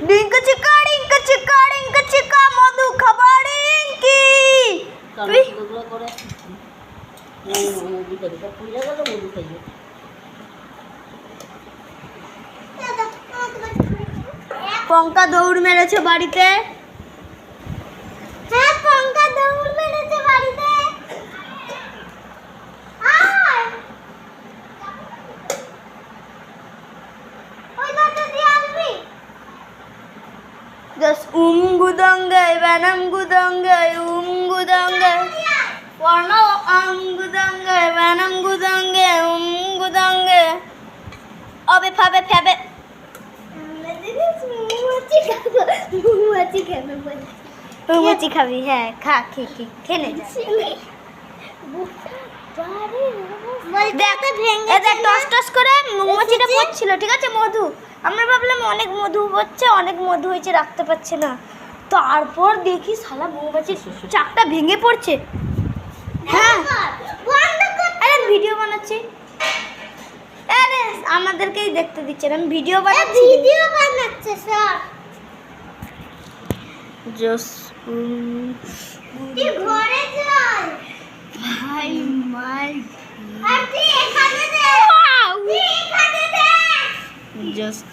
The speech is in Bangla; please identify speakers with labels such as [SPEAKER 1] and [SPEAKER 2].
[SPEAKER 1] ডিঙ্কা চিকা ডিঙ্কা চিকা ডিঙ্কা চিকা মধু খাবার ডিঙ্কি পঙ্কা দৌড় মেরেছে বাড়িতে।
[SPEAKER 2] হ্যাঁ পঙ্কা দৌড় মেরেছে বাড়িতে।
[SPEAKER 1] Just gudangay banam gudangay gudangay warna gudangay banam gudangay gudangay abe phabe phabe মৌমাছি খাবি হ্যাঁ খা খেলে দেখ টস টস করে মৌমাছিটা পড়ছিল ঠিক আছে মধু। আমরা ভাবলাম অনেক মধু হচ্ছে অনেক মধু হয়েছে রাখতে পারছে না, তারপর দেখি শালা মৌমাছির চাকটা ভেঙে পড়ছে। হ্যাঁ আরে ভিডিও বানাচ্ছি, আরে আমাদেরকেই দেখতে দিচ্ছে না, আমি ভিডিও
[SPEAKER 2] বানাচ্ছে সব
[SPEAKER 1] জস
[SPEAKER 2] ঘরে চল
[SPEAKER 1] ভাই মাই
[SPEAKER 2] আর তুই এখানে দে, তুই এখানে দে
[SPEAKER 1] just